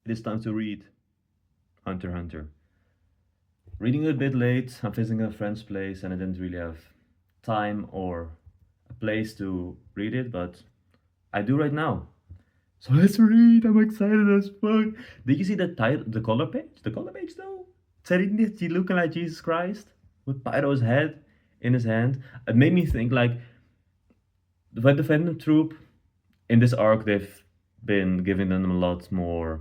It is time to read Hunter x Hunter. Reading it a bit late, I'm visiting a friend's place and I didn't really have time or a place to read it, but I do right now. So let's read. I'm excited as fuck. Did you see the title, the color page? The color page though? Serenity looking like Jesus Christ with Pyro's head in his hand. It made me think like when the Phantom Troop in this arc they've been giving them a lot more,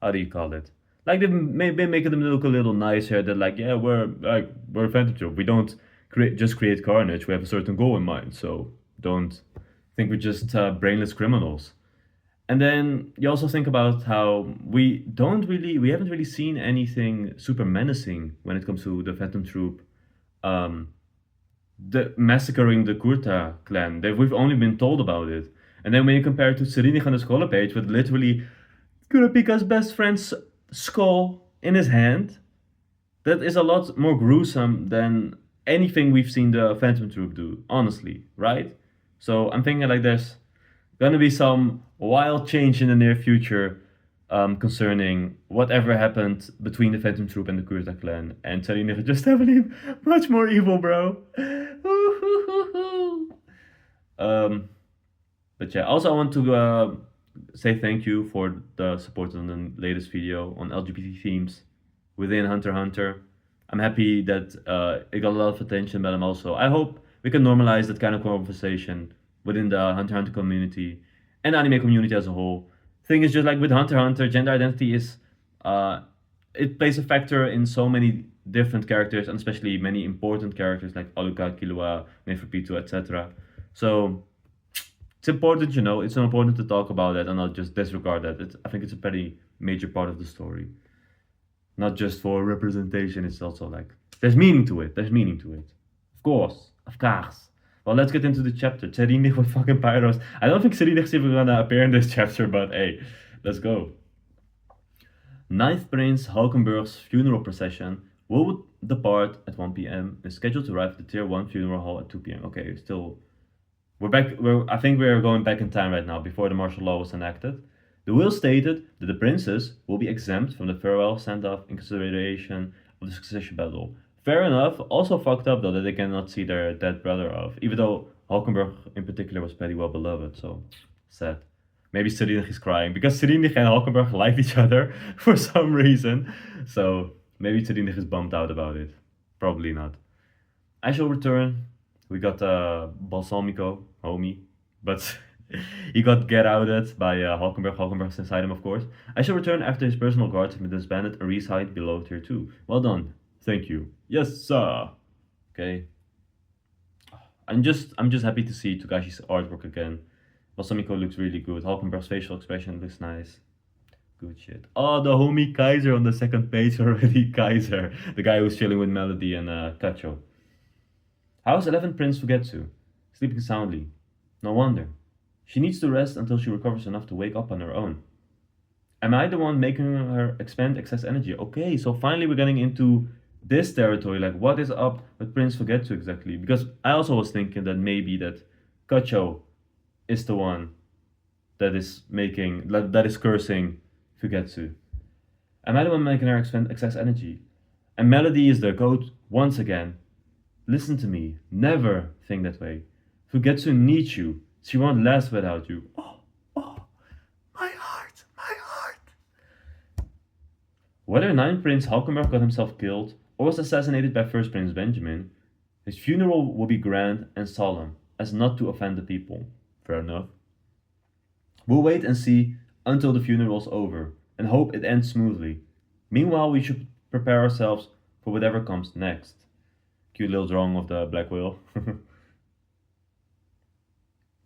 how do you call it? Like they've been making them look a little nicer. They're like, yeah, we're a Phantom Troop. We don't create carnage. We have a certain goal in mind. So don't think we're just brainless criminals. And then you also think about how we haven't really seen anything super menacing when it comes to the Phantom Troop, um, the massacring the Kurta clan. We've only been told about it. And then when you compare it to Serenich on the scholar page with literally Kurapika's best friend's skull in his hand, that is a lot more gruesome than anything we've seen the Phantom Troop do, honestly, right? So I'm thinking like there's gonna be some wild change in the near future concerning whatever happened between the Phantom Troop and the Kurta clan, and Tsarinich is just heavily much more evil, bro. um, but yeah, also I want to say thank you for the support on the latest video on LGBT themes within Hunter x Hunter. I'm happy that it got a lot of attention, but I hope we can normalize that kind of conversation within the Hunter x Hunter community and the anime community as a whole. Thing is, just like with Hunter x Hunter, gender identity is it plays a factor in so many different characters, and especially many important characters like Aluka, Killua, Neferpitou, etc. So it's important, it's important to talk about that and not just disregard that. I think it's a pretty major part of the story. Not just for representation, it's also like there's meaning to it. There's meaning to it. Of course. Well, let's get into the chapter. Tsarinich with fucking pyros. I don't think Tsarinich's even gonna appear in this chapter, but hey, let's go. Ninth Prince Hulkenberg's funeral procession will depart at 1 p.m. and is scheduled to arrive at the Tier 1 funeral hall at 2 p.m. Okay, still. We're back. I think we're going back in time right now, before the martial law was enacted. The will stated that the princes will be exempt from the farewell send-off in consideration of the succession battle. Fair enough. Also fucked up though that they cannot see their dead brother off, even though Hulkenberg in particular was pretty well beloved. So sad. Maybe Serenich is crying because Serenich and Hulkenberg liked each other for some reason. So maybe Serenich is bummed out about it. Probably not. I shall return. We got Balsamico, homie, but he got get outed by Hulkenberg. Hulkenberg's inside him, of course. I shall return after his personal guards have been disbanded and reside below tier 2. Well done. Thank you. Yes, sir. Okay. I'm just happy to see Togashi's artwork again. Balsamico looks really good. Hulkenberg's facial expression looks nice. Good shit. Oh, the homie Kaiser on the second page already. Kaiser, the guy who's chilling with Melody and Kacho. How's 11th Prince Fugetsu? Sleeping soundly. No wonder. She needs to rest until she recovers enough to wake up on her own. Am I the one making her expend excess energy? Okay, so finally we're getting into this territory. Like, what is up with Prince Fugetsu exactly? Because I also was thinking that maybe that Kacho is the one that is cursing Fugetsu. Am I the one making her expend excess energy? And Melody is the goat once again. Listen to me. Never think that way. Fugetsu needs you. She won't last without you. Oh, my heart, my heart. Whether 9th Prince Hulkenberg got himself killed or was assassinated by 1st Prince Benjamin, his funeral will be grand and solemn, as not to offend the people. Fair enough. We'll wait and see until the funeral's over, and hope it ends smoothly. Meanwhile, we should prepare ourselves for whatever comes next. Cute little drawing of the Black Whale.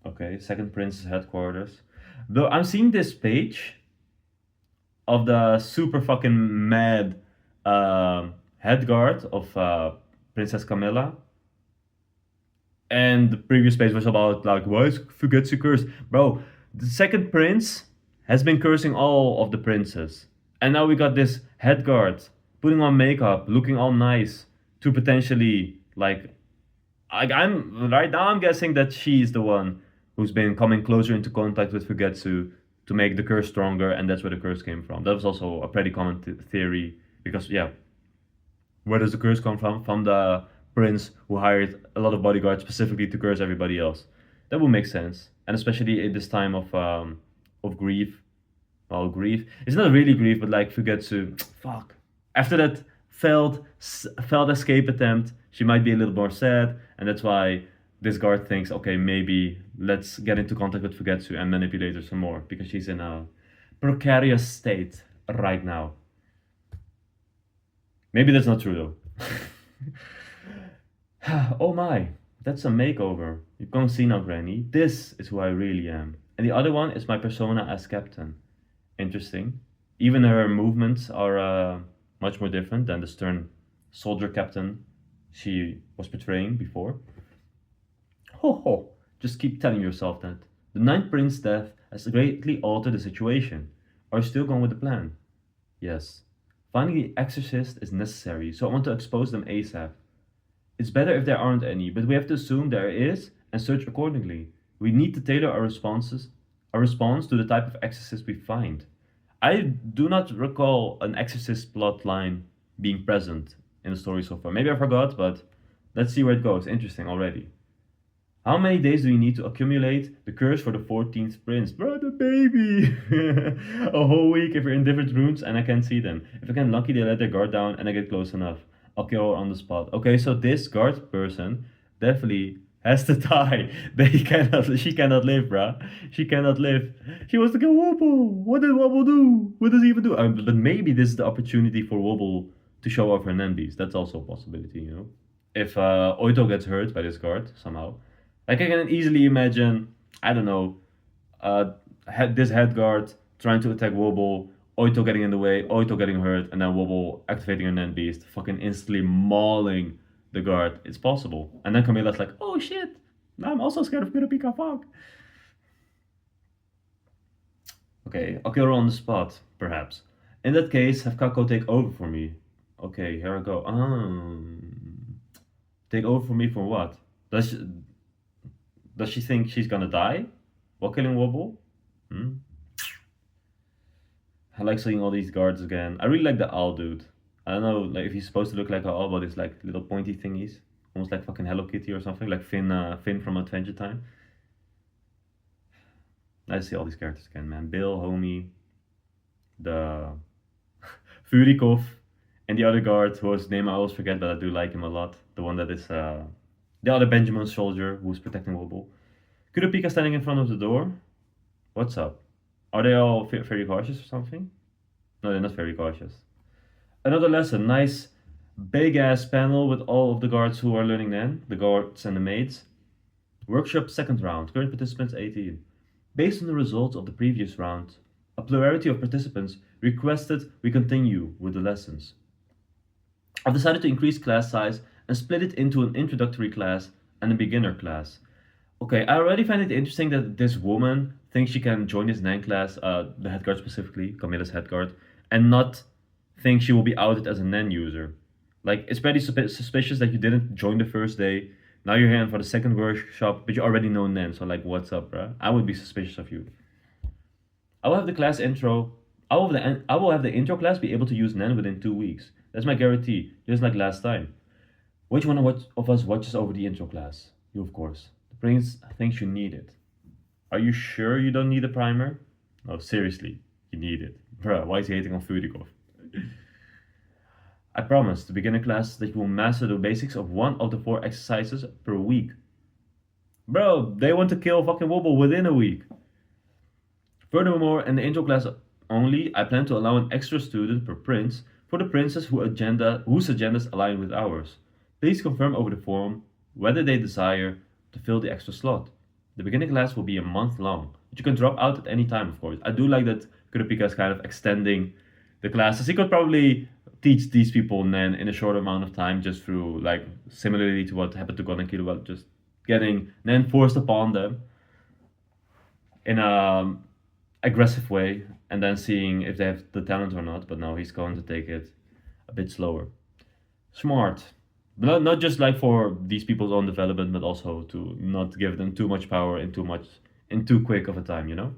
Okay, 2nd Prince's headquarters. Though I'm seeing this page of the super fucking mad head guard of Princess Camilla. And the previous page was about like, why is Fugetsu cursed? Bro, the 2nd Prince has been cursing all of the princes. And now we got this head guard putting on makeup, looking all nice to potentially I'm guessing that she's the one who's been coming closer into contact with Fugetsu to make the curse stronger, and that's where the curse came from. That was also a pretty common theory because yeah, where does the curse come from? From the prince who hired a lot of bodyguards specifically to curse everybody else. That would make sense, and especially in this time of grief. Well, grief. It's not really grief, but like Fugetsu. Fuck. After that failed escape attempt, she might be a little more sad, and that's why this guard thinks, okay, maybe let's get into contact with Fugetsu and manipulate her some more because she's in a precarious state right now. Maybe that's not true though. Oh my, that's a makeover. You can't see now, Granny. This is who I really am. And the other one is my persona as captain. Interesting. Even her movements are much more different than the stern soldier captain she was portraying before. Ho ho! Just keep telling yourself that. The Ninth Prince's death has greatly altered the situation. Are you still going with the plan? Yes. Finding the exorcist is necessary, so I want to expose them ASAP. It's better if there aren't any, but we have to assume there is and search accordingly. We need to tailor our response to the type of exorcist we find. I do not recall an exorcist plot line being present in the story so far. Maybe I forgot, but let's see where it goes. Interesting already. How many days do you need to accumulate the curse for the 14th prince? Brother baby! A whole week if you're in different rooms and I can't see them. If I get lucky, they let their guard down and I get close enough. I'll kill her on the spot. Okay, so this guard person definitely has to die. She cannot live, bruh. She cannot live. She wants to kill Wobble. What did Wobble do? What does he even do? But maybe this is the opportunity for Wobble to show off her Nambis. That's also a possibility, you know? If Oito gets hurt by this guard somehow. Like I can easily imagine, I don't know, this head guard trying to attack Wobble, Oito getting in the way, Oito getting hurt, and then Wobble activating her Nen Beast, fucking instantly mauling the guard. It's possible. And then Camilla's like, oh shit, I'm also scared of Kurapika, fuck. Okay, I'll kill her on the spot, perhaps. In that case, have Kako take over for me. Okay, here I go. Take over for me for what? Does she think she's gonna die while killing Wobble? I like seeing all these guards again. I really like the owl dude. I don't know, like if he's supposed to look like an owl, but it's like little pointy thingies, almost like fucking Hello Kitty or something, like Finn from Adventure Time. Nice to see all these characters again, man. Bill, Homie, the Furikov, and the other guard whose name I always forget, but I do like him a lot. The one that is the other Benjamin soldier who's protecting Wobble. Kurapika standing in front of the door. What's up? Are they all very cautious or something? No, they're not very cautious. Another lesson. Nice big ass panel with all of the guards who are learning then. The guards and the maids. Workshop second round. Current participants 18. Based on the results of the previous round, a plurality of participants requested we continue with the lessons. I've decided to increase class size and split it into an introductory class and a beginner class. Okay, I already find it interesting that this woman thinks she can join this Nan class, the head guard specifically, Camilla's head guard, and not think she will be outed as a Nan user. Like, it's pretty suspicious that you didn't join the first day. Now you're here for the second workshop, but you already know Nan, so like, what's up, bruh? I would be suspicious of you. I will have the class intro. I will have the intro class be able to use Nan within 2 weeks. That's my guarantee, just like last time. Which one of us watches over the intro class? You, of course. The prince thinks you need it. Are you sure you don't need a primer? No, seriously, you need it. Bruh, why is he hating on Furikov? I promise the beginner class that you will master the basics of one of the 4 exercises per week. Bro, they want to kill fucking Wobble within a week. Furthermore, in the intro class only, I plan to allow an extra student per prince for the princes whose agendas align with ours. Please confirm over the forum whether they desire to fill the extra slot. The beginning class will be a month long, but you can drop out at any time, of course. I do like that Kurapika is kind of extending the classes. He could probably teach these people Nen in a short amount of time, just through, like, similarly to what happened to Gon and Killua, just getting Nen forced upon them in a aggressive way, and then seeing if they have the talent or not. But no, he's going to take it a bit slower. Smart. But not just like for these people's own development, but also to not give them too much power in too quick of a time, you know?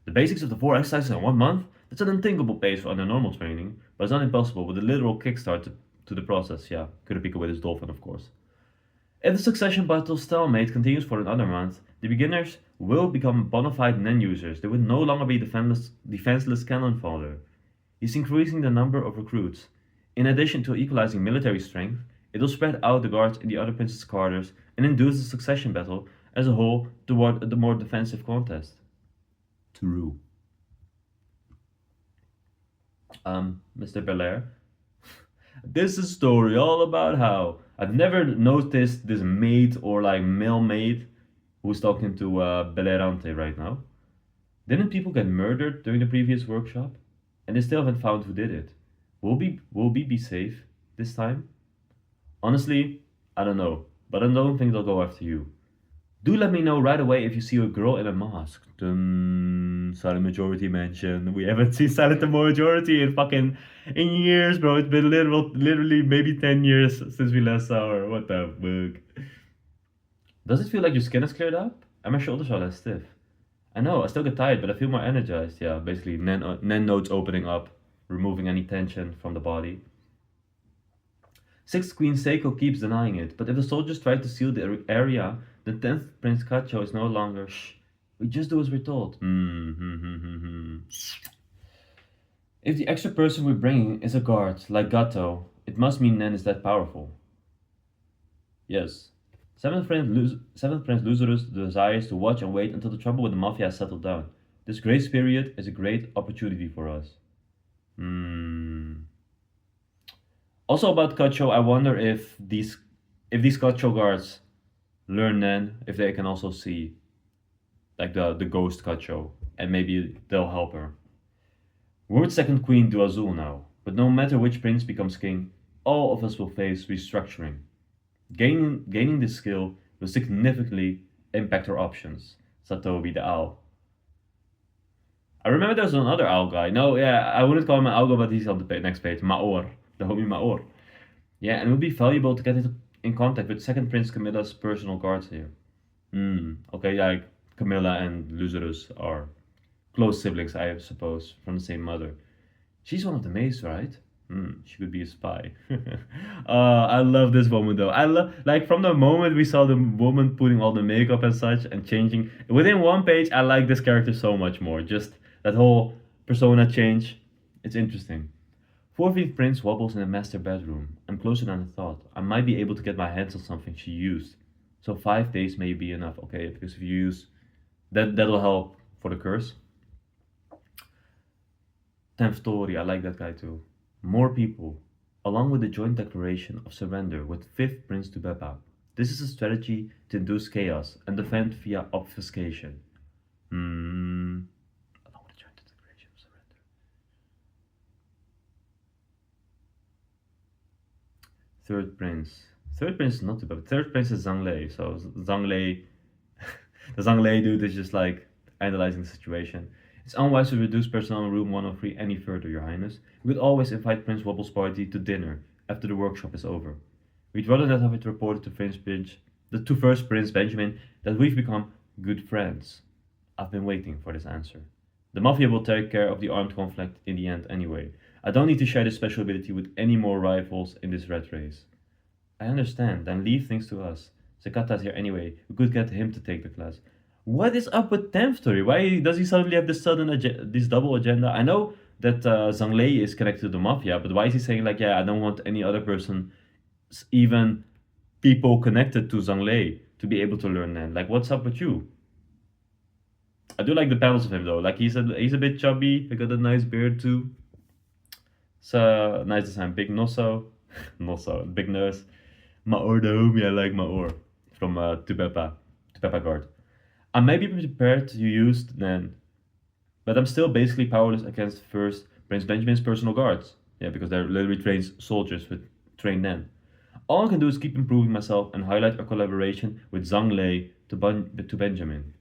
The basics of the 4 exercises in 1 month? That's an unthinkable pace for under normal training, but it's not impossible with a literal kickstart to the process, yeah. Kurapika with his dolphin, of course. If the succession battle stalemate continues for another month, the beginners will become bona fide Nen users. They will no longer be defenseless cannon fodder. He's increasing the number of recruits. In addition to equalizing military strength, it will spread out the guards in the other princes' quarters and induce the succession battle as a whole toward the more defensive contest. True. Mr. Belair, this is a story all about how I've never noticed this maid or like male maid who's talking to Belerante right now. Didn't people get murdered during the previous workshop? And they still haven't found who did it. Will we be safe this time? Honestly, I don't know, but I don't think they'll go after you. Do let me know right away if you see a girl in a mask. Silent Majority mention. We haven't seen Silent Majority in years, bro. It's been literally maybe 10 years since we last saw her. What the fuck? Does it feel like your skin has cleared up? And my shoulders are less stiff. I know, I still get tired, but I feel more energized. Yeah, basically, Nen nodes opening up, removing any tension from the body. Sixth Queen Seiko keeps denying it, but if the soldiers try to seal the area, the 10th Prince Kacho is no longer. Shh. We just do as we're told. If the extra person we're bringing is a guard, like Gato, it must mean Nen is that powerful. Yes. Seventh Prince Luzerus desires to watch and wait until the trouble with the Mafia has settled down. This grace period is a great opportunity for us. Also about Kacho, I wonder if these Kacho guards learn Nen, if they can also see like the ghost Kacho, and maybe they'll help her. We're with Second Queen Du Azul now, but no matter which prince becomes king, all of us will face restructuring. Gaining this skill will significantly impact our options. Satobi the owl. I remember there was another owl guy. No, yeah, I wouldn't call him an owl guy, but he's on the next page. Maor, the homie Maor. Yeah, and it would be valuable to get in contact with Second Prince Camilla's personal guards here. Okay, yeah, Camilla and Luzerus are close siblings, I suppose, from the same mother. She's one of the maids, right? She could be a spy. I love this woman though. I love like from the moment we saw the woman putting all the makeup and such and changing within one page. I like this character so much more. Just that whole persona change. It's interesting. 14th Prince wobbles in the master bedroom. I'm closer than I thought. I might be able to get my hands on something she used. So 5 days may be enough. Okay, because if you use that'll help for the curse. 10th story. I like that guy too. More people, along with the joint declaration of surrender with 5th Prince to Beppa. This is a strategy to induce chaos and defend via obfuscation. Along with the joint declaration of surrender. Third Prince. Third Prince is not too bad. Third Prince is Zhang Lei. So Zhang Lei, the Zhang Lei dude is just like analyzing the situation. It's unwise to reduce personnel in room 103 any further, Your Highness. We would always invite Prince Wobble's party to dinner after the workshop is over. We'd rather not have it reported to First Prince Benjamin that we've become good friends. I've been waiting for this answer. The Mafia will take care of the armed conflict in the end anyway. I don't need to share this special ability with any more rivals in this rat race. I understand, then leave things to us. Sekata's here anyway. We could get him to take the class. What is up with 10th story? Why does he suddenly have this this double agenda? I know that Zhang Lei is connected to the Mafia, but why is he saying like, yeah, I don't want any other person, even people connected to Zhang Lei, to be able to learn Nen? Like, what's up with you? I do like the panels of him though. Like he's a bit chubby. He got a nice beard too. So nice design. Big nosso, big nose. Maor the homie, I like Maor from Tupeppa Guard. I may be prepared to use Nen, but I'm still basically powerless against First Prince Benjamin's personal guards. Yeah, because they're literally trained soldiers with trained Nen. All I can do is keep improving myself and highlight our collaboration with Zhang Lei to Benjamin.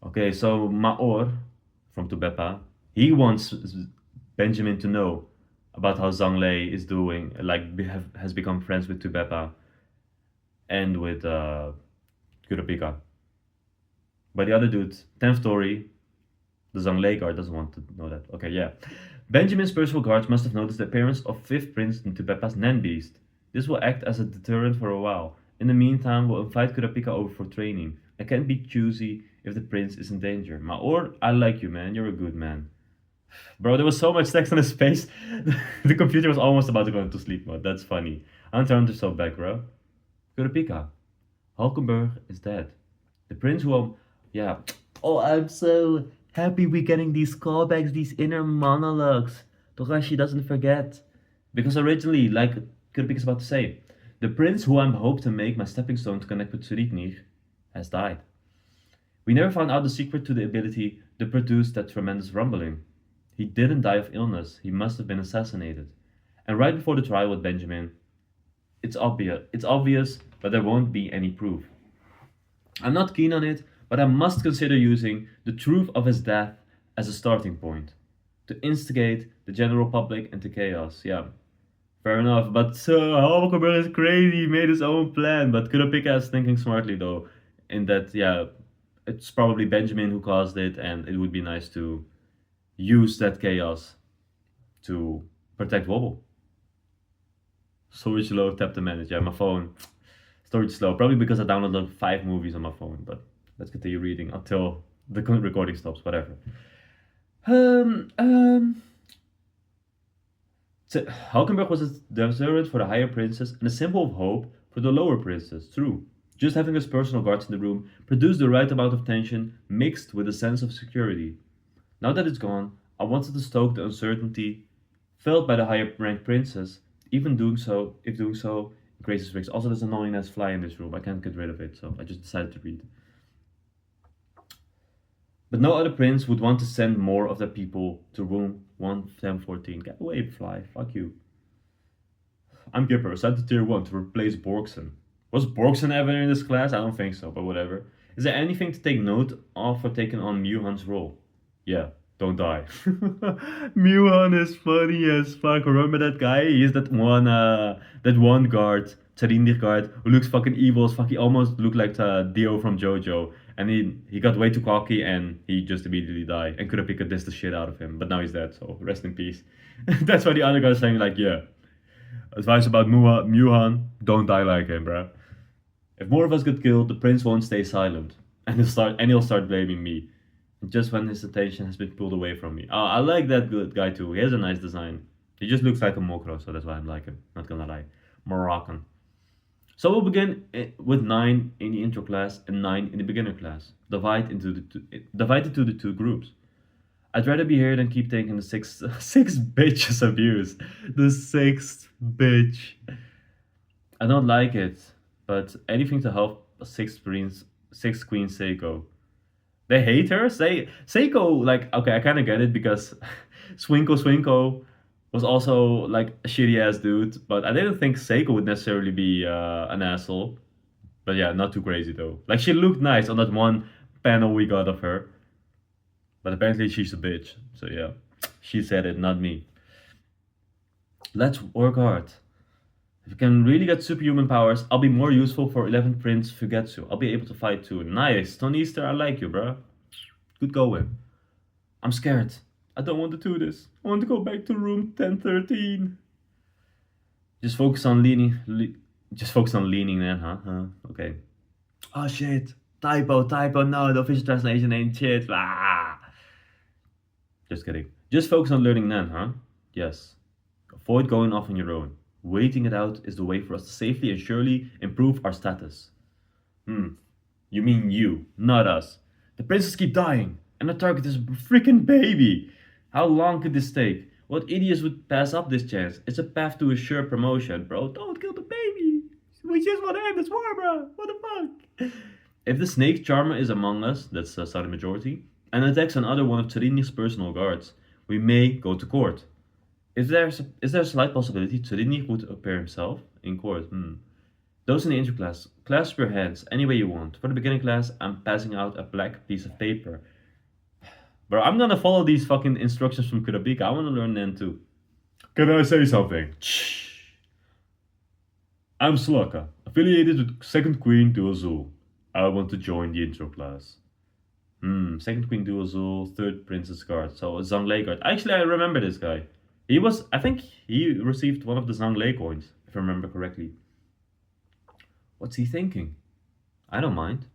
Okay, so Maor from Tubeppa, he wants Benjamin to know about how Zhang Lei is doing, has become friends with Tubeppa and with Kurapika. By the other dude, 10th story, the Zhang guard doesn't want to know that. Okay, yeah. Benjamin's personal guards must have noticed the appearance of 5th Prince into Peppa's Nan Beast. This will act as a deterrent for a while. In the meantime, we'll invite Kurapika over for training. I can't be choosy if the prince is in danger. Maor, I like you, man. You're a good man. Bro, there was so much text on his face. The computer was almost about to go into sleep mode. That's funny. Hunter Hunter's so back, bro. Kurapika. Hulkenberg is dead. The prince who, yeah. Oh, I'm so happy we're getting these callbacks, these inner monologues. Togashi doesn't forget. Because originally, like Kurapika's about to say, the prince who I'm hoped to make my stepping stone to connect with Suritnir has died. We never found out the secret to the ability to produce that tremendous rumbling. He didn't die of illness, he must have been assassinated. And right before the trial with Benjamin, it's obvious, but there won't be any proof. I'm not keen on it, but I must consider using the truth of his death as a starting point to instigate the general public into chaos. Yeah, fair enough. But Hulkenberg is crazy. He made his own plan. But Kurapika is thinking smartly though, in that yeah, it's probably Benjamin who caused it, and it would be nice to use that chaos to protect Wobble. Storage low, tap to manage. Yeah, my phone. Storage slow. Probably because I downloaded 5 movies on my phone. But let's continue reading until the recording stops. Whatever. Um, um. So, Hulkenberg was a deterrent for the higher princes and a symbol of hope for the lower princes. True. Just having his personal guards in the room produced the right amount of tension mixed with a sense of security. Now that it's gone, I wanted to stoke the uncertainty felt by the higher ranked princes, even doing so increases risks. Also, there's an annoying ass fly in this room. I can't get rid of it, so I just decided to read. But no other prince would want to send more of their people to room 11014. Get away, fly. Fuck you. I'm Gipper, sent to tier 1 to replace Borgson. Was Borgson ever in this class? I don't think so, but whatever. Is there anything to take note of for taking on Muhan's role? Yeah, don't die. Muhan is funny as fuck. Remember that guy? He's that one guard, Tsarindir guard, who looks fucking evil as fuck. He almost looked like Dio from JoJo. And he got way too cocky and he just immediately died. And Kurapika dissed the shit out of him. But now he's dead, so rest in peace. That's why the other guy's saying, like, yeah. Advice about Muhan, don't die like him, bruh. If more of us get killed, the prince won't stay silent. And he'll start blaming me. Just when his attention has been pulled away from me. I like that good guy too. He has a nice design. He just looks like a Mokro, so that's why I like him. Not gonna lie. Moroccan. So we'll begin with 9 in the intro class and 9 in the beginner class. Divide into the two groups. I'd rather be here than keep taking the six bitches abuse. The sixth bitch. I don't like it, but anything to help sixth queen Seiko. They hate her. Seiko, like, okay, I kind of get it because Swinko was also like a shitty ass dude, but I didn't think Seiko would necessarily be an asshole. But yeah, not too crazy though. Like, she looked nice on that one panel we got of her, but apparently she's a bitch. So yeah, she said it, not me. Let's work hard. If you can really get superhuman powers, I'll be more useful for 11th Prince Fugetsu. I'll be able to fight too. Nice, Tony Easter, I like you, bro. Good going. I'm scared. I don't want to do this. I want to go back to room 1013. Just focus on leaning then, huh? Okay. Oh shit. Typo, no, the official translation ain't shit. Ah. Just kidding. Just focus on learning then, huh? Yes. Avoid going off on your own. Waiting it out is the way for us to safely and surely improve our status. You mean you, not us. The princes keep dying, and the target is a freaking baby. How long could this take? What idiots would pass up this chance? It's a path to a sure promotion, bro. Don't kill the baby. We just want to end this war, bro. What the fuck? If the snake charmer is among us, that's the silent majority, and attacks another one of Tsarinni's personal guards, we may go to court. Is there a slight possibility Tsarinni would appear himself in court? Those in the intro class, clasp your hands any way you want. For the beginning class, I'm passing out a black piece of paper. Bro, I'm gonna follow these fucking instructions from Kurapika. I wanna learn them too. Can I say something? I'm Slaka, affiliated with Second Queen to Azul. I want to join the intro class. Second Queen Duo Azul, third Princess Guard. So Zhang Guard. Actually, I remember this guy. I think he received one of the Zhang coins, if I remember correctly. What's he thinking? I don't mind.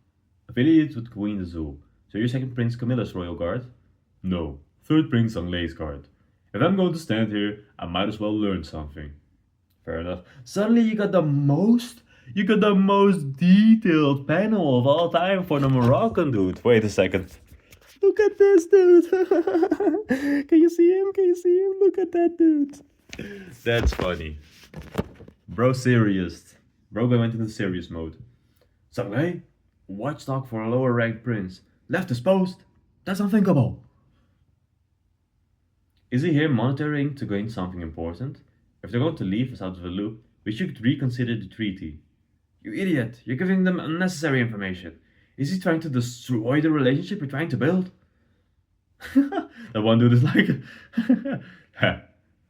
Affiliated with Queen Azul. So you're second Prince Camilla's Royal Guard? No, third Prince Zhang Guard. If I'm going to stand here, I might as well learn something. Fair enough. Suddenly you got the most detailed panel of all time for the Moroccan dude. Wait a second. Look at this dude. Can you see him? Can you see him? Look at that dude. That's funny. Bro serious. Bro went into serious mode. Sangay, watchdog for a lower ranked prince. Left his post. That's unthinkable. Is he here monitoring to gain something important? If they're going to leave us out of the loop, we should reconsider the treaty. You idiot, you're giving them unnecessary information. Is he trying to destroy the relationship we're trying to build? That one dude is like,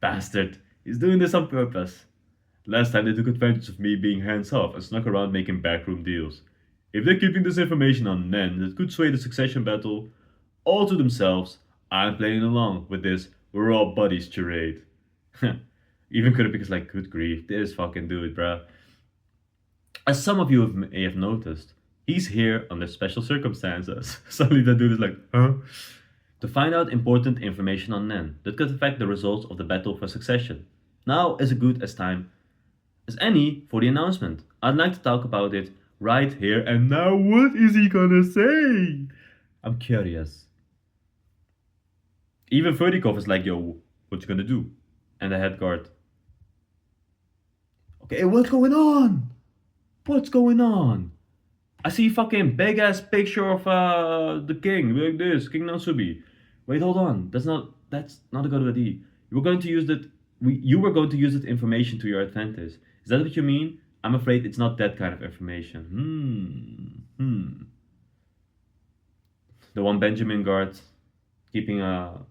bastard, he's doing this on purpose. Last time they took advantage of me being hands off and snuck around making backroom deals. If they're keeping this information on Nen that could sway the succession battle all to themselves, I'm playing along with this we're all buddies charade. Even Kurapika's like, good grief, this fucking dude, bruh. As some of you may have noticed, he's here under special circumstances. Suddenly the dude is like, huh? To find out important information on Nen that could affect the results of the battle for succession. Now is as good as time as any for the announcement. I'd like to talk about it right here and now. What is he gonna say? I'm curious. Even Verdikov is like, yo, what you gonna do? And the head guard. Okay, what's going on? What's going on? I see fucking big ass picture of the king like this, King Nansubi. Wait, hold on. That's not a good idea. You were going to use you were going to use that information to your advantage. Is that what you mean? I'm afraid it's not that kind of information. The one Benjamin guard keeping a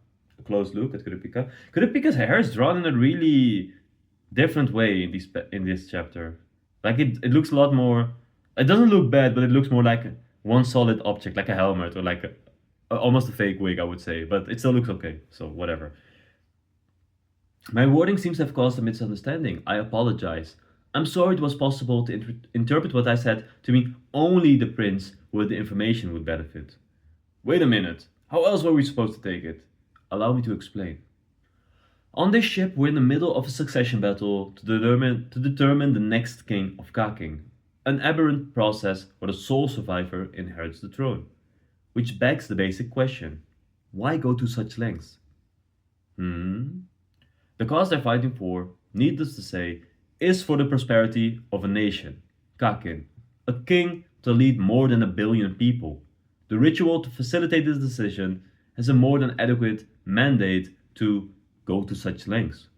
close look at Kurapika. Kurapika's hair is drawn in a really different way in this chapter. Like it looks a lot more. It doesn't look bad, but it looks more like one solid object, like a helmet or like almost a fake wig, I would say. But it still looks okay. So whatever. My wording seems to have caused a misunderstanding. I apologize. I'm sorry it was possible to interpret what I said to mean only the prince with the information would benefit. Wait a minute. How else were we supposed to take it? Allow me to explain. On this ship, we're in the middle of a succession battle to determine the next king of Kaking, an aberrant process where the sole survivor inherits the throne. Which begs the basic question: why go to such lengths? The cause they're fighting for, needless to say, is for the prosperity of a nation, Kakin, a king to lead more than 1 billion people. The ritual to facilitate this decision has a more than adequate mandate to go to such lengths.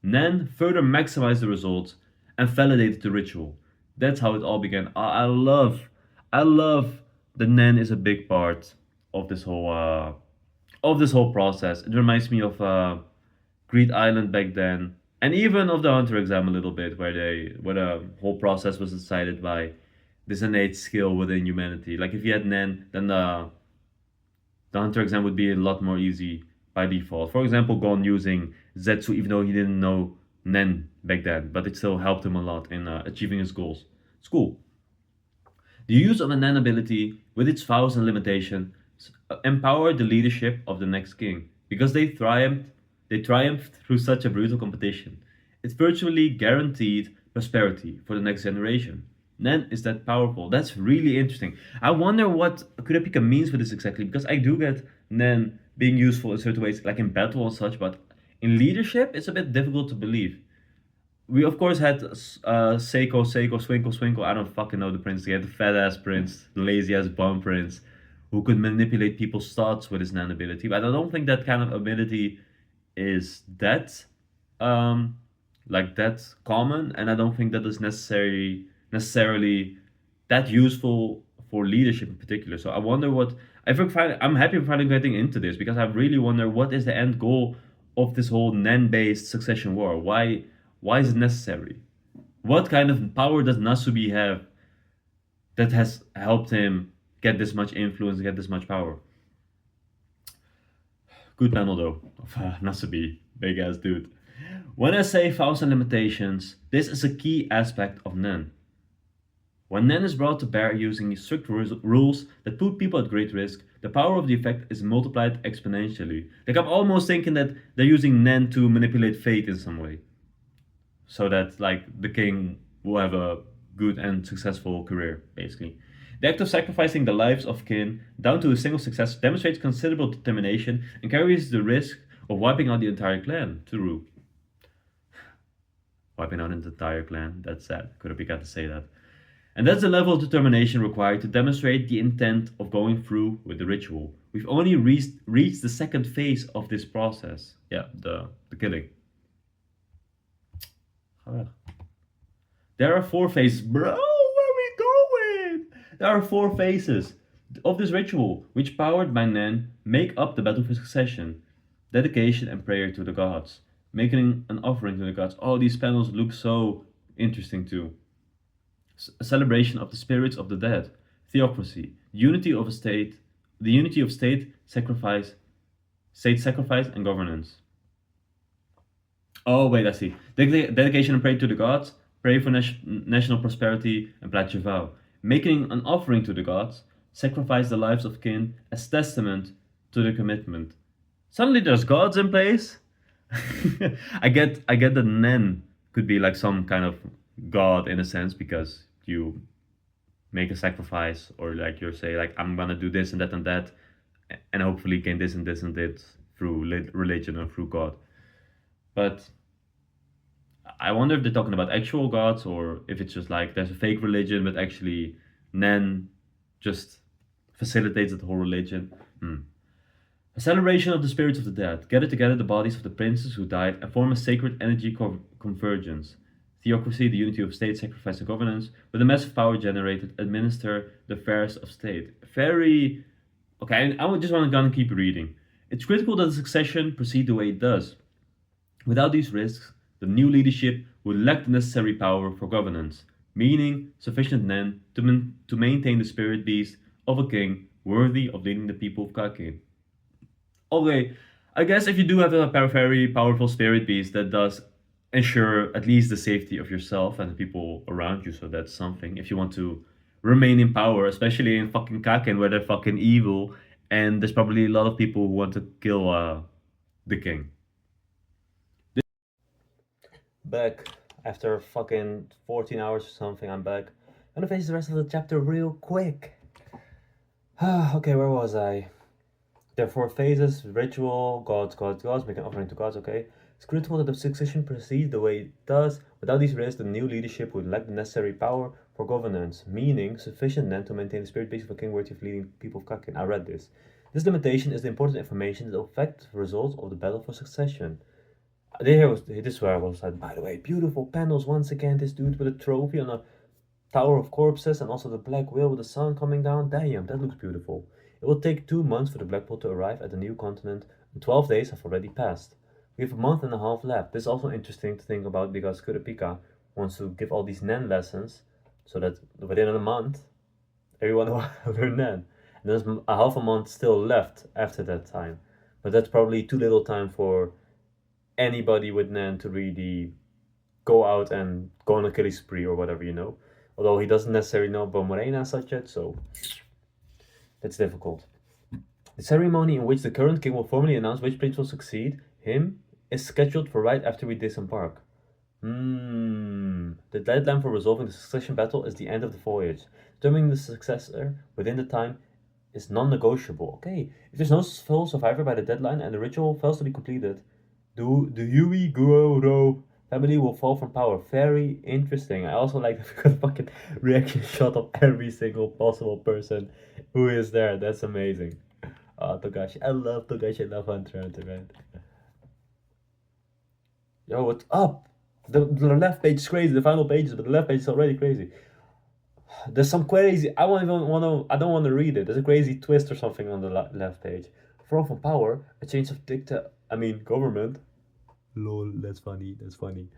Nen further maximized the results and validated the ritual. That's how it all began. I love that Nen is a big part of this whole process. It reminds me of Greed Island back then, and even of the Hunter exam a little bit, where the whole process was decided by this innate skill within humanity. Like if you had Nen, then the Hunter exam would be a lot more easy by default. For example, Gon using Zetsu even though he didn't know Nen back then, but it still helped him a lot in achieving his goals. It's cool. The use of a Nen ability, with its vows and limitations, empowered the leadership of the next king because they triumphed through such a brutal competition. It virtually guaranteed prosperity for the next generation. Nen is that powerful. That's really interesting. I wonder what Kurapika means with this exactly, because I do get Nen being useful in certain ways, like in battle and such, but in leadership, it's a bit difficult to believe. We of course had Seiko, Swinkle. I don't fucking know the prince. He had the fat ass prince, the lazy ass bum prince, who could manipulate people's thoughts with his Nen ability. But I don't think that kind of ability is that that common, and I don't think that is necessarily that useful for leadership in particular. So I wonder what I'm happy for finally getting into this, because I really wonder what is the end goal of this whole Nen based succession war. Why is it necessary? What kind of power does Nasubi have that has helped him get this much influence, get this much power. Good panel though, of Nasabi, big ass dude. When I say thousand limitations, this is a key aspect of Nen. When Nen is brought to bear using strict rules that put people at great risk, the power of the effect is multiplied exponentially. Like I'm almost thinking that they're using Nen to manipulate fate in some way, so that like the king will have a good and successful career, basically. The act of sacrificing the lives of kin down to a single success demonstrates considerable determination and carries the risk of wiping out the entire clan to rule. Wiping out an entire clan, that's sad. Kurapika had to say that. And that's the level of determination required to demonstrate the intent of going through with the ritual. We've only reached the second phase of this process. Yeah, the killing. There are four phases. Bro, where are we going? There are four phases of this ritual, which, powered by Nen, make up the battle for succession, dedication, and prayer to the gods. Making an offering to the gods. Oh, these panels look so interesting too. A celebration of the spirits of the dead, theocracy, unity of a state, the unity of state sacrifice, and governance. Oh wait, I see. Dedication and prayer to the gods, pray for national prosperity, and pledge a vow. Making an offering to the gods, sacrifice the lives of kin as testament to the commitment. Suddenly, there's gods in place. I get that Nen could be like some kind of god in a sense because you make a sacrifice or like you say like I'm gonna do this and that and hopefully gain this and this and that through religion or through God. But I wonder if they're talking about actual gods or if it's just like there's a fake religion but actually Nen just facilitates the whole religion. A celebration of the spirits of the dead. Gather together the bodies of the princes who died and form a sacred energy convergence. Theocracy, the unity of state, sacrifice, and governance. With the massive power generated, administer the affairs of state. Very. Okay, I just want to gonna keep reading. It's critical that the succession proceed the way it does. Without these risks, the new leadership would lack the necessary power for governance, meaning sufficient Nen to maintain the spirit beast of a king worthy of leading the people of Kake. Okay, I guess if you do have a very powerful spirit beast, that does ensure at least the safety of yourself and the people around you. So that's something. If you want to remain in power, especially in fucking Kaken where they're fucking evil, and there's probably a lot of people who want to kill the king. Back after fucking 14 hours or something, I'm back. I'm gonna finish the rest of the chapter real quick. Okay, where was I? There are four phases: ritual, gods, make an offering to gods, okay? It's critical that the succession proceeds the way it does. Without these risks, the new leadership would lack the necessary power for governance, meaning sufficient then to maintain the spirit base of a king worthy of leading people of Kakin. I read this. This limitation is the important information that affects the results of the battle for succession. This is where I was like, by the way, beautiful panels once again. This dude with a trophy on a tower of corpses and also the black whale with the sun coming down. Damn, that looks beautiful. It will take 2 months for the Black Ball to arrive at the new continent, and 12 days have already passed. We have a month and a half left. This is also interesting to think about because Kurapika wants to give all these Nen lessons so that within a month everyone will learn Nen. And there's a half a month still left after that time. But that's probably too little time for anybody with Nen to really go out and go on a killing spree or whatever, you know. Although he doesn't necessarily know Bomorena as such yet, so that's difficult. The ceremony in which the current king will formally announce which prince will succeed him is scheduled for right after we disembark. The deadline for resolving the succession battle is the end of the voyage. Determining the successor within the time is non-negotiable. Okay, if there's no sole survivor by the deadline and the ritual fails to be completed, the Yui Guro family will fall from power. Very interesting. I also like the fucking reaction shot of every single possible person who is there. That's amazing. Togashi. I love Togashi. I love Hunter x Hunter, man. Yo, what's up? The left page is crazy. The final pages, but the left page is already crazy. There's some crazy. I don't even want to. I don't want to read it. There's a crazy twist or something on the left page. Fall from power, a change of government. Lol, that's funny. That's funny.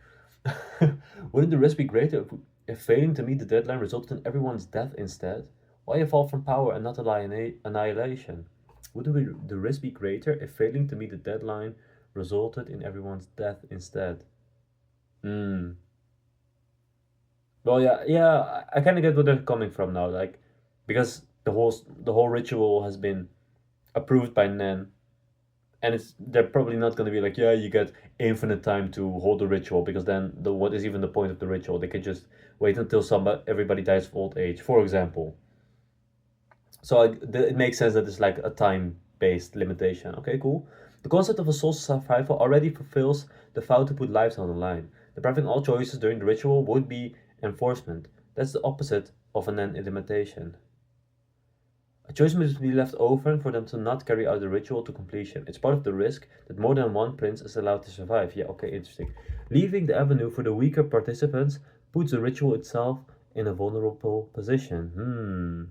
Wouldn't the risk be greater if failing to meet the deadline resulted in everyone's death instead? Why evolve from power and not annihilation? Would the risk be greater if failing to meet the deadline resulted in everyone's death instead? Hmm. Well, yeah, I kind of get where they're coming from now, like, because the whole ritual has been approved by Nen, and they're probably not going to be like, yeah, you get infinite time to hold the ritual, because then what is even the point of the ritual? They could just wait until everybody dies of old age, for example. So it makes sense that it's like a time based limitation. Okay, cool. The concept of a soul survival already fulfills the vow to put lives on the line. Depriving all choices during the ritual would be enforcement. That's the opposite of an limitation. A choice must be left open for them to not carry out the ritual to completion. It's part of the risk that more than one prince is allowed to survive. Yeah, okay, interesting. Leaving the avenue for the weaker participants puts the ritual itself in a vulnerable position.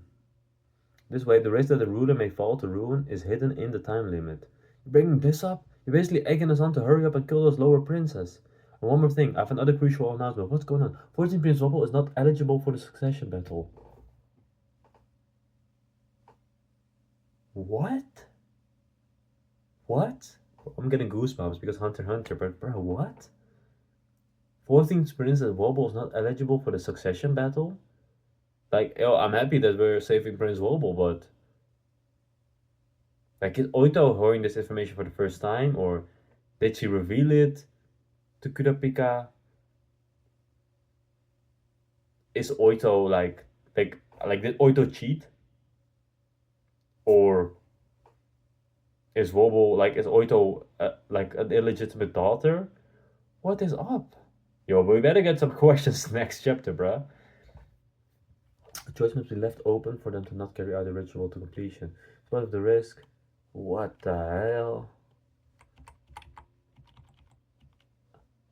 This way, the risk that the ruler may fall to ruin is hidden in the time limit. You're bringing this up? You're basically egging us on to hurry up and kill those lower princes. And one more thing, I have another crucial announcement. What's going on? 14 Prince Wobble is not eligible for the succession battle. What? What? I'm getting goosebumps because Hunter x Hunter, but bro, what? 14th Princess Wobble is not eligible for the succession battle? Like, yo, I'm happy that we're saving Prince Wobble, but like, is Oito hearing this information for the first time, or did she reveal it to Kurapika? Is Oito like did Oito cheat, or is Wobble is Oito like an illegitimate daughter? What is up? Yo, we better get some questions next chapter, bruh. The choice must be left open for them to not carry out the ritual to completion. It's part of the risk. What the hell?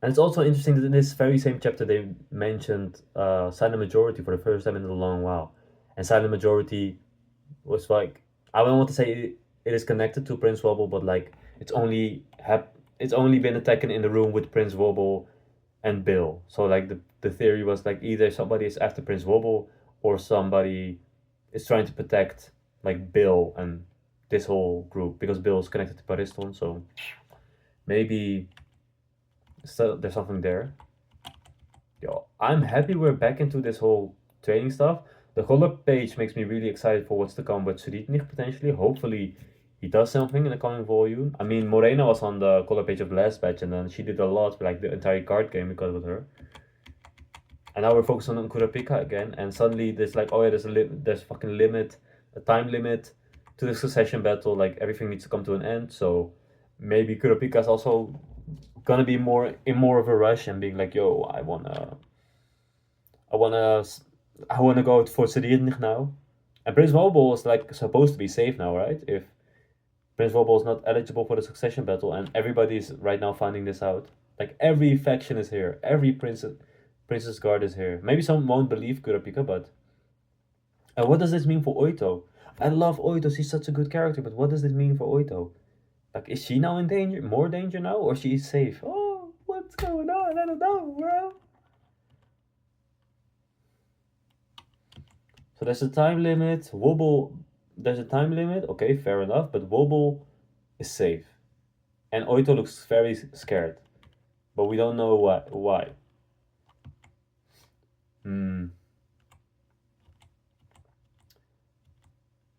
And it's also interesting that in this very same chapter they mentioned silent majority for the first time in a long while. And silent majority was like, I don't want to say it is connected to Prince Wobble, but like it's only been attacking in the room with Prince Wobble and Bill. So like the theory was like either somebody is after Prince Wobble or somebody is trying to protect like Bill and this whole group, because Bill is connected to Pariston. So maybe there's something there. Yo, I'm happy we're back into this whole training stuff. The color page makes me really excited for what's to come with Suditnik potentially. Hopefully he does something in the coming volume. I mean, Morena was on the color page of the last batch, and then she did a lot for like the entire card game because of her. And now we're focusing on Kurapika again, and suddenly there's like, oh yeah, there's fucking limit, a time limit to the succession battle. Like everything needs to come to an end. So maybe Kurapika is also gonna be more of a rush and being like, yo, I wanna, I wanna go for Suditnik now. And Prince Wobble is like supposed to be safe now, right? If Prince Wobble is not eligible for the succession battle, and everybody's right now finding this out. Like every faction is here, every Princess Guard is here. Maybe some won't believe Kurapika, but what does this mean for Oito? I love Oito. She's such a good character, but what does this mean for Oito? Like, is she now in danger, more danger now, or she is safe? Oh, what's going on? I don't know, bro. So there's a time limit. Wobble, there's a time limit. Okay, fair enough. But Wobble is safe, and Oito looks very scared, but we don't know why. Why? Hmm.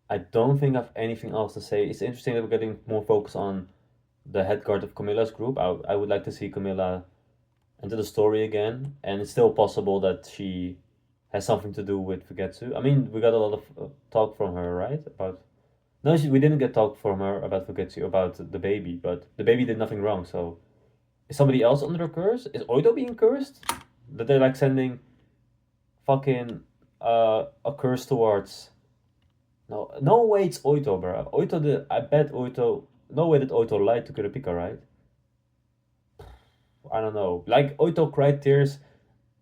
I don't think I have anything else to say. It's interesting that we're getting more focus on the head guard of Camilla's group. I would like to see Camilla into the story again, and it's still possible that she has something to do with Fugetsu. I mean, we got a lot of talk from her, right? About no, we didn't get talk from her about Fugetsu about the baby, but the baby did nothing wrong. So is somebody else under a curse? Is Oito being cursed? That they're like sending fucking a curse towards. No, no way it's Oito, bro. I bet Oito. No way that Oito lied to Kurapika, right? I don't know. Like Oito cried tears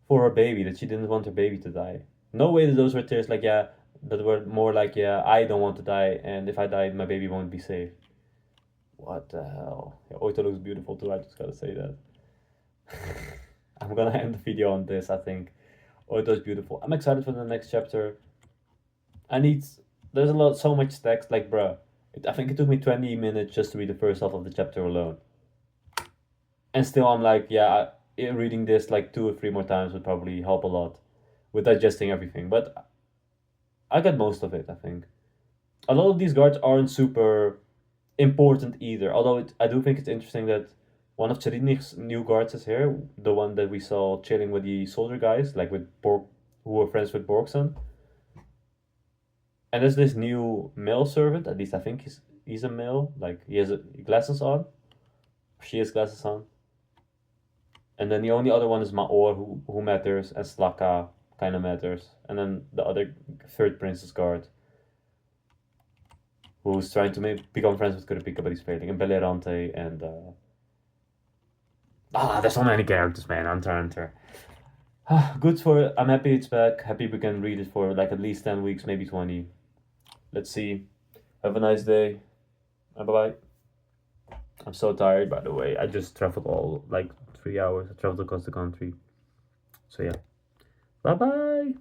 for her baby, that she didn't want her baby to die. No way that those were tears like, yeah, that were more like, yeah, I don't want to die, and if I die, my baby won't be safe. What the hell? Yeah, Oito looks beautiful too. I just gotta say that. I'm gonna end the video on this. I think Oito is beautiful. I'm excited for the next chapter. I need. There's a lot, so much text. Like, bruh, I think it took me 20 minutes just to read the first half of the chapter alone. And still, I'm like, yeah, reading this like 2 or 3 more times would probably help a lot with digesting everything. But I got most of it, I think. A lot of these guards aren't super important either. Although I do think it's interesting that one of Cherinik's new guards is here, the one that we saw chilling with the soldier guys, like with Borg, who were friends with Borgson. And there's this new male servant. At least I think he's a male. Like he has glasses on. She has glasses on. And then the only other one is Maor, who matters, and Slaka kind of matters. And then the other third princess guard, who's trying to become friends with Kurapika, but he's failing. And Belerante and there's so many characters, man. Hunter. Good for. I'm happy it's back. Happy we can read it for like at least 10 weeks, maybe 20. Let's see. Have a nice day. Bye bye. I'm so tired, by the way. I just traveled all like 3 hours. I traveled across the country. So yeah. Bye bye.